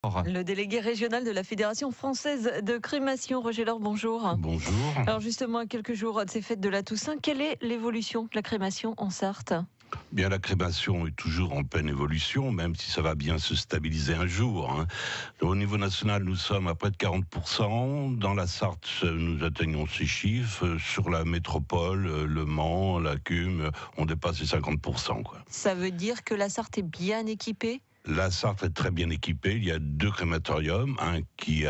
Laure. Le délégué régional de la Fédération française de crémation, Roger Laure, bonjour. Bonjour. Alors justement, à quelques jours de ces fêtes de la Toussaint, quelle est l'évolution de la crémation en Sarthe ? Bien, la crémation est toujours en pleine évolution, même si ça va bien se stabiliser un jour. Au niveau national, nous sommes à près de 40%. Dans la Sarthe, nous atteignons ces chiffres. Sur la métropole, Le Mans, la Cume, on dépasse les 50%. Ça veut dire que la Sarthe est bien équipée ? La Sarthe est très bien équipée. Il y a 2 crématoriums, un qui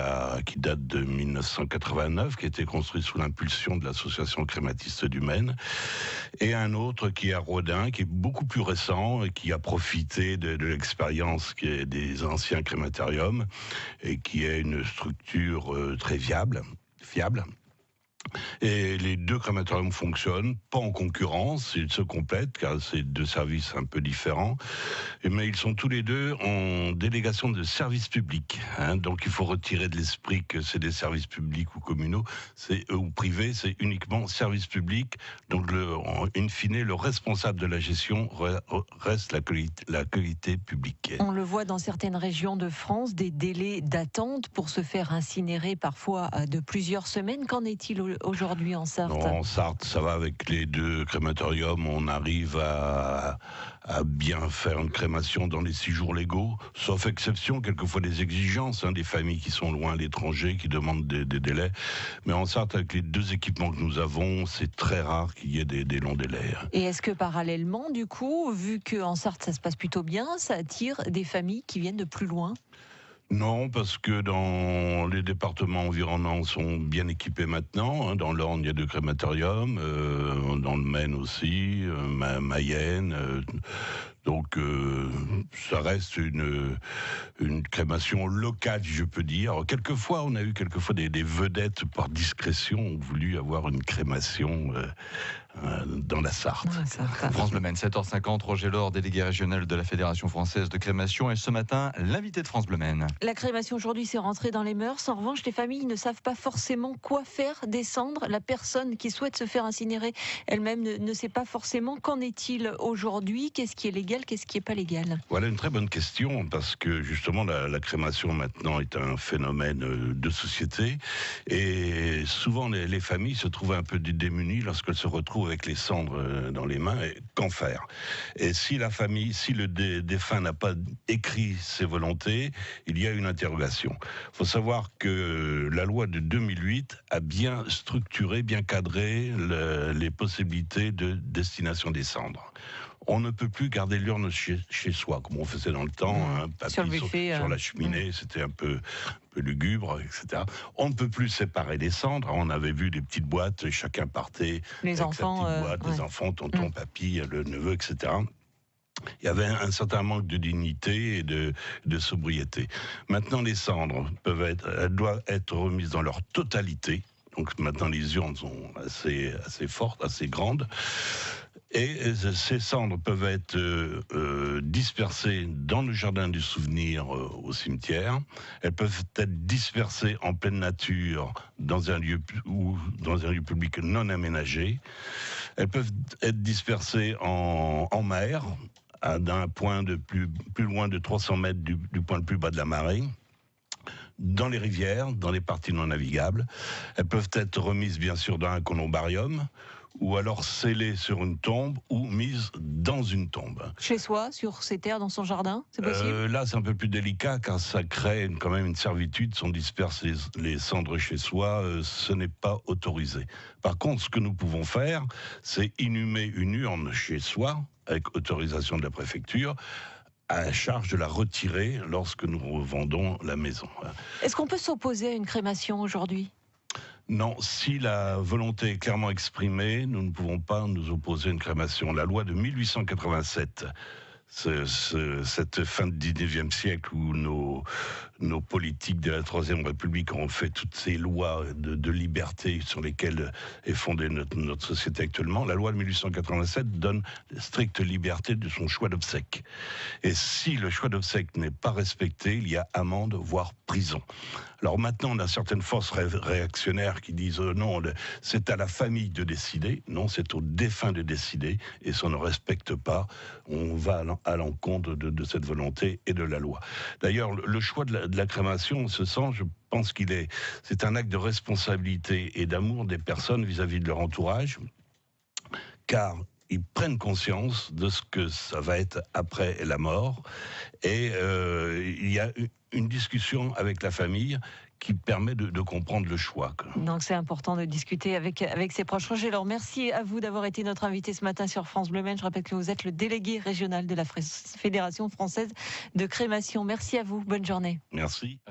date de 1989, qui a été construit sous l'impulsion de l'association crématiste du Maine, et un autre qui est à Rodin, qui est beaucoup plus récent et qui a profité de l'expérience des anciens crématoriums et qui est une structure très fiable. Et les 2 crématoriums fonctionnent, pas en concurrence, ils se complètent, car c'est 2 services un peu différents, mais ils sont tous les 2 en délégation de service public. Donc il faut retirer de l'esprit que c'est des services publics ou communaux, ou privés, c'est uniquement service public. Donc in fine, le responsable de la gestion reste la qualité publique. On le voit dans certaines régions de France, des délais d'attente pour se faire incinérer parfois de plusieurs semaines. Qu'en est-il aujourd'hui en Sarthe ? Non, en Sarthe, ça va avec les 2 crématoriums. On arrive à bien faire une crémation dans les 6 jours légaux, sauf exception, quelquefois des exigences, des familles qui sont loin à l'étranger, qui demandent des délais. Mais en Sarthe, avec les 2 équipements que nous avons, c'est très rare qu'il y ait des longs délais. Et est-ce que parallèlement, du coup, vu qu'en Sarthe ça se passe plutôt bien, ça attire des familles qui viennent de plus loin ? Non, parce que dans les départements environnants sont bien équipés maintenant. Dans l'Orne, il y a 2 crématoriums, dans le Maine aussi, Mayenne. Donc, ça reste une crémation locale, je peux dire. Quelquefois, on a eu des vedettes par discrétion ont voulu avoir une crémation dans la Sarthe. France Bleu Maine, 7h50, Roger Laure, délégué régional de la Fédération française de crémation, et ce matin, l'invité de France Bleu Maine. La crémation aujourd'hui, c'est rentré dans les mœurs. En revanche, les familles ne savent pas forcément quoi faire descendre. La personne qui souhaite se faire incinérer elle-même ne sait pas forcément. Qu'en est-il aujourd'hui ? Qu'est-ce qui est légal ? Qu'est-ce qui n'est pas légal ? Voilà une très bonne question, parce que justement la crémation maintenant est un phénomène de société, et souvent les familles se trouvent un peu démunies lorsqu'elles se retrouvent avec les cendres dans les mains. Et qu'en faire ? Et si le défunt n'a pas écrit ses volontés, il y a une interrogation. Il faut savoir que la loi de 2008 a bien structuré, bien cadré les possibilités de destination des cendres. On ne peut plus garder l'urne chez soi, comme on faisait dans le temps, sur le buffet, sur la cheminée, c'était un peu lugubre, etc. On ne peut plus séparer les cendres. On avait vu des petites boîtes, chacun partait les avec enfants, sa petite boîte, les enfants, tonton, papy, le neveu, etc. Il y avait un certain manque de dignité et de sobriété. Maintenant, les cendres elles doivent être remises dans leur totalité. Donc maintenant, les urnes sont assez fortes, assez grandes. Et ces cendres peuvent être dispersées dans le jardin du souvenir au cimetière. Elles peuvent être dispersées en pleine nature dans un lieu public non aménagé. Elles peuvent être dispersées en mer, d'un point de plus loin de 300 mètres du point le plus bas de la marée. Dans les rivières, dans les parties non navigables. Elles peuvent être remises bien sûr dans un columbarium, ou alors scellées sur une tombe, ou mises dans une tombe. Chez soi, sur ses terres, dans son jardin, c'est possible ? Là, c'est un peu plus délicat, car ça crée quand même une servitude. Si on disperse les cendres chez soi, ce n'est pas autorisé. Par contre, ce que nous pouvons faire, c'est inhumer une urne chez soi, avec autorisation de la préfecture, à la charge de la retirer lorsque nous revendons la maison. Est-ce qu'on peut s'opposer à une crémation aujourd'hui ? Non, si la volonté est clairement exprimée, nous ne pouvons pas nous opposer à une crémation. La loi de 1887, cette fin du 19e siècle où nos politiques de la Troisième République ont fait toutes ces lois de liberté sur lesquelles est fondée notre société actuellement, la loi de 1887 donne stricte liberté de son choix d'obsèques. Et si le choix d'obsèques n'est pas respecté, il y a amende, voire prison. Alors maintenant, on a certaines forces réactionnaires qui disent non, c'est à la famille de décider. Non, c'est au défunt de décider. Et si on ne respecte pas, on va à l'encontre de cette volonté et de la loi. D'ailleurs, le choix de de la crémation, en ce sens, je pense c'est un acte de responsabilité et d'amour des personnes vis-à-vis de leur entourage, car ils prennent conscience de ce que ça va être après la mort, et il y a une discussion avec la famille qui permet de comprendre le choix. Donc c'est important de discuter avec ses proches. Roger Laure, merci à vous d'avoir été notre invité ce matin sur France Bleu Maine. Je rappelle que vous êtes le délégué régional de la Fédération française de crémation. Merci à vous, bonne journée. Merci.